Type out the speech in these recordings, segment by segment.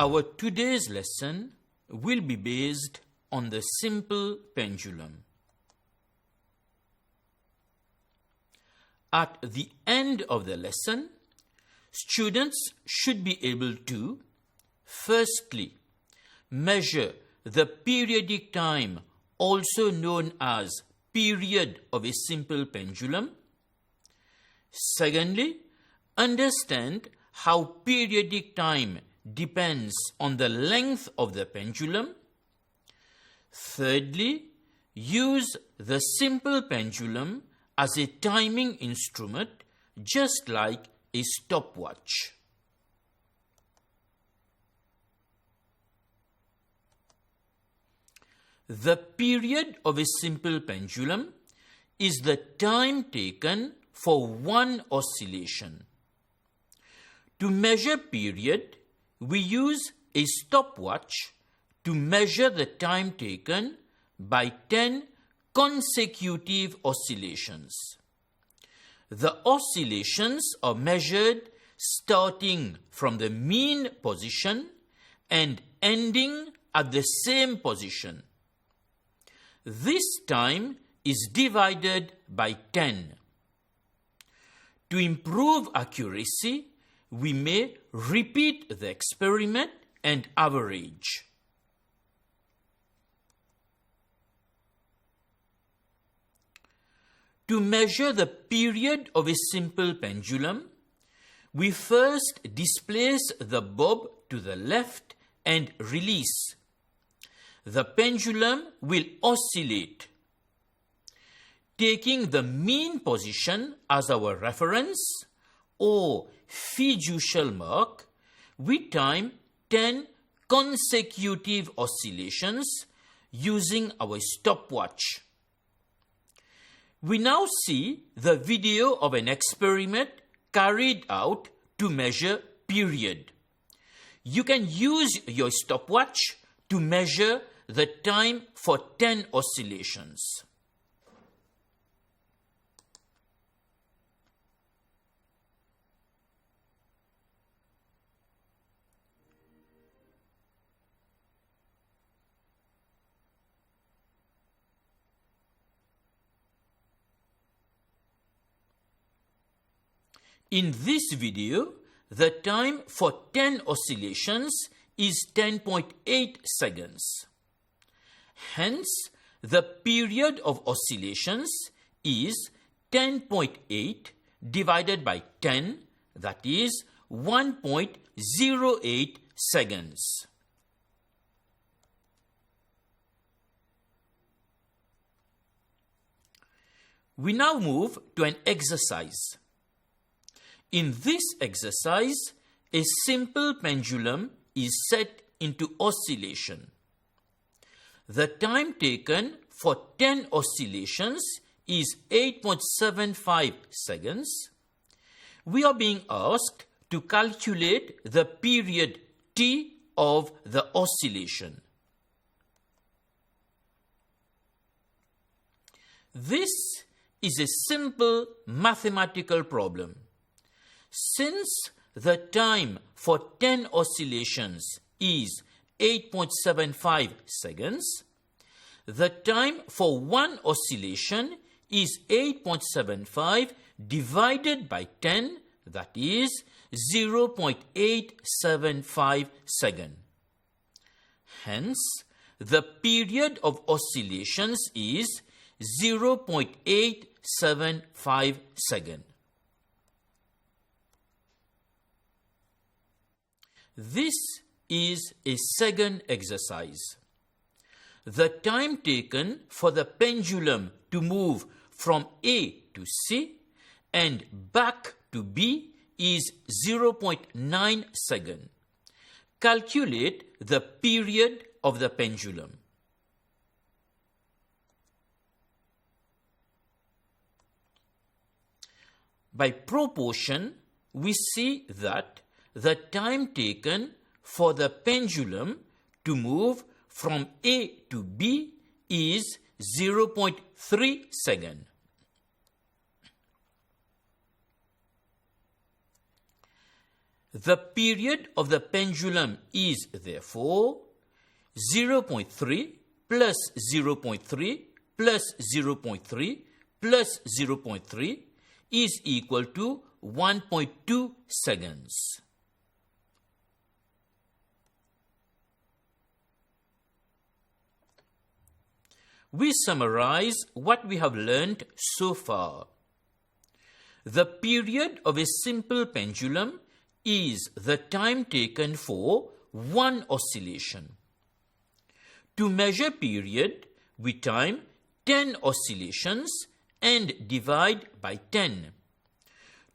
Our today's lesson will be based on the simple pendulum. At the end of the lesson, students should be able to, firstly, measure the periodic time, also known as period of a simple pendulum. Secondly, understand how periodic time depends on the length of the pendulum. Thirdly, use the simple pendulum as a timing instrument, just like a stopwatch. The period of a simple pendulum is the time taken for one oscillation. To measure period, we use a stopwatch to measure the time taken by 10 consecutive oscillations. The oscillations are measured starting from the mean position and ending at the same position. This time is divided by 10. To improve accuracy, we may repeat the experiment and average. To measure the period of a simple pendulum, we first displace the bob to the left and release. The pendulum will oscillate. Taking the mean position as our reference, or fiducial mark, we time 10 consecutive oscillations using our stopwatch. We now see the video of an experiment carried out to measure period. You can use your stopwatch to measure the time for 10 oscillations. In this video, the time for 10 oscillations is 10.8 seconds. Hence, the period of oscillations is 10.8 divided by 10, that is 1.08 seconds. We now move to an exercise. In this exercise, a simple pendulum is set into oscillation. The time taken for 10 oscillations is 8.75 seconds. We are being asked to calculate the period T of the oscillation. This is a simple mathematical problem. Since the time for 10 oscillations is 8.75 seconds, the time for one oscillation is 8.75 divided by 10, that is 0.875 seconds. Hence, the period of oscillations is 0.875 seconds. This is a second exercise. The time taken for the pendulum to move from A to C and back to B is 0.9 seconds. Calculate the period of the pendulum. By proportion, we see that the time taken for the pendulum to move from A to B is 0.3 seconds. The period of the pendulum is therefore 0.3 plus 0.3 plus 0.3 plus 0.3 is equal to 1.2 seconds. We summarize what we have learned so far. The period of a simple pendulum is the time taken for one oscillation. To measure period, we time 10 oscillations and divide by 10.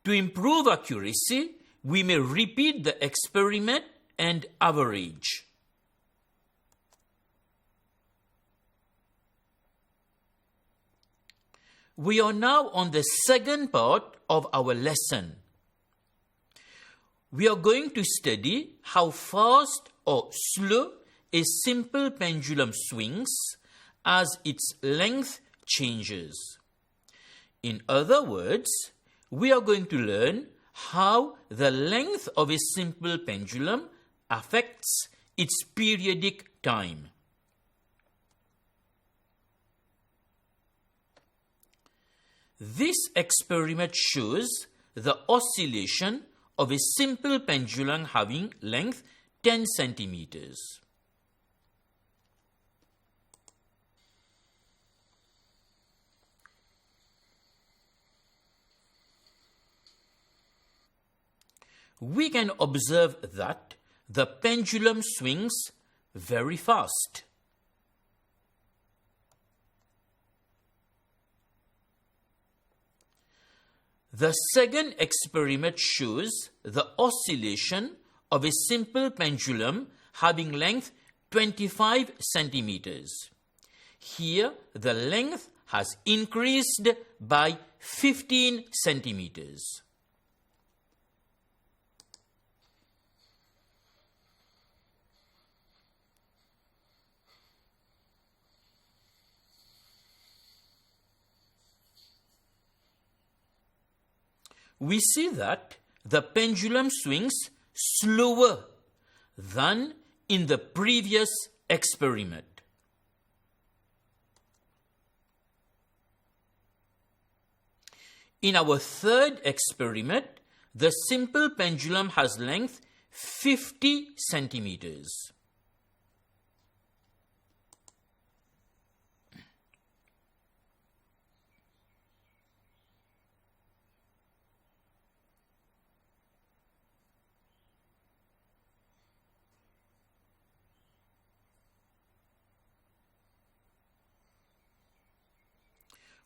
To improve accuracy, we may repeat the experiment and average. We are now on the second part of our lesson. We are going to study how fast or slow a simple pendulum swings as its length changes. In other words, we are going to learn how the length of a simple pendulum affects its periodic time. This experiment shows the oscillation of a simple pendulum having length 10 centimeters. We can observe that the pendulum swings very fast. The second experiment shows the oscillation of a simple pendulum having length 25 centimeters. Here, the length has increased by 15 centimeters. We see that the pendulum swings slower than in the previous experiment. In our third experiment, the simple pendulum has length 50 centimeters.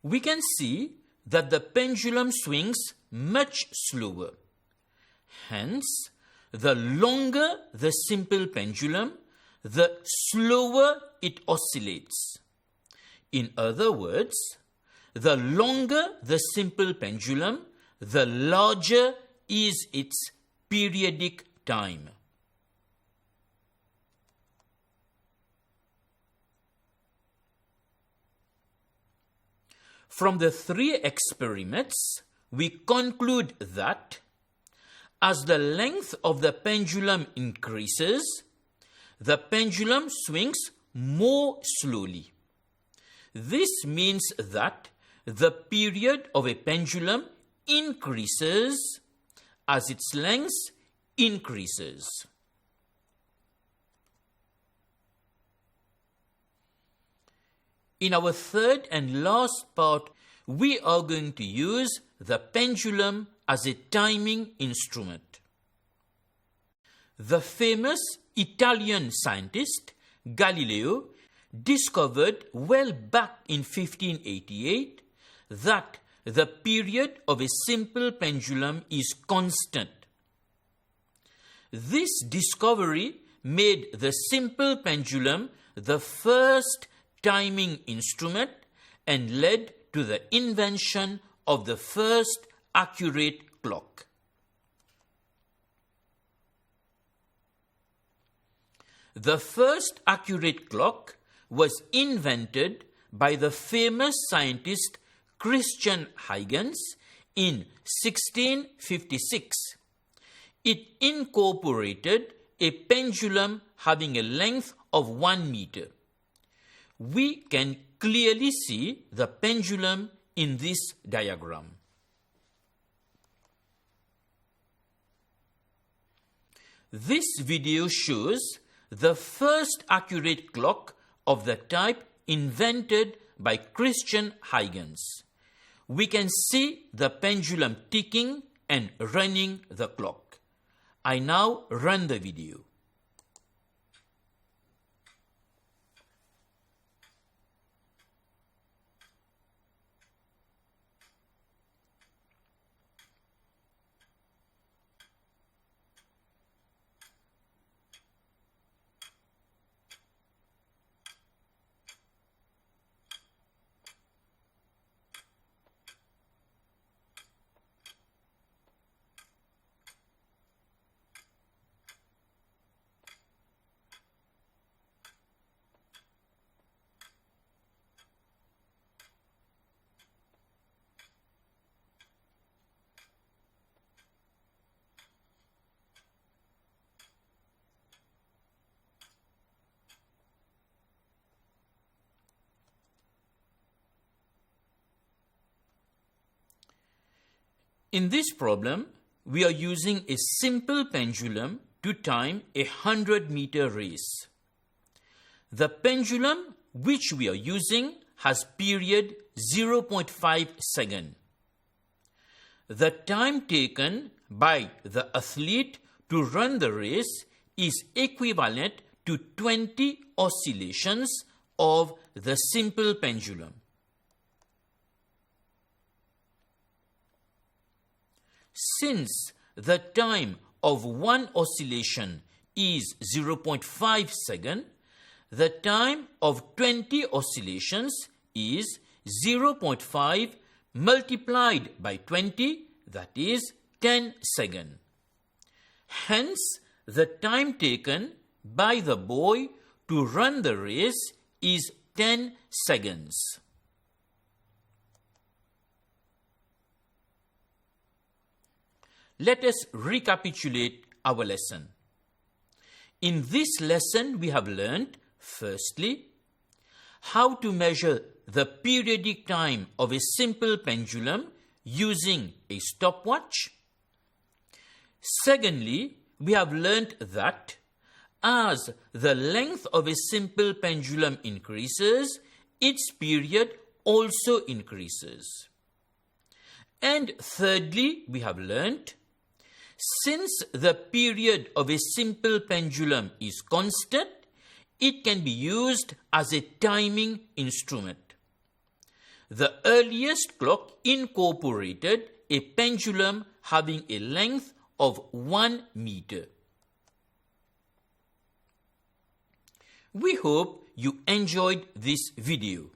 We can see that the pendulum swings much slower. Hence, the longer the simple pendulum, the slower it oscillates. In other words, the longer the simple pendulum, the larger is its periodic time. From the three experiments, we conclude that as the length of the pendulum increases, the pendulum swings more slowly. This means that the period of a pendulum increases as its length increases. In our third and last part, we are going to use the pendulum as a timing instrument. The famous Italian scientist Galileo discovered well back in 1588 that the period of a simple pendulum is constant. This discovery made the simple pendulum the first timing instrument and led to the invention of the first accurate clock. The first accurate clock was invented by the famous scientist Christian Huygens in 1656. It incorporated a pendulum having a length of 1 meter. We can clearly see the pendulum in this diagram. This video shows the first accurate clock of the type invented by Christian Huygens. We can see the pendulum ticking and running the clock. I now run the video. In this problem, we are using a simple pendulum to time a 100-meter race. The pendulum which we are using has period 0.5 second. The time taken by the athlete to run the race is equivalent to 20 oscillations of the simple pendulum. Since the time of one oscillation is 0.5 second, the time of 20 oscillations is 0.5 multiplied by 20, that is 10 seconds. Hence, the time taken by the boy to run the race is 10 seconds. Let us recapitulate our lesson. In this lesson, we have learned, firstly, how to measure the periodic time of a simple pendulum using a stopwatch. Secondly, we have learned that as the length of a simple pendulum increases, its period also increases. And thirdly, we have learned, since the period of a simple pendulum is constant, it can be used as a timing instrument. The earliest clock incorporated a pendulum having a length of 1 meter. We hope you enjoyed this video.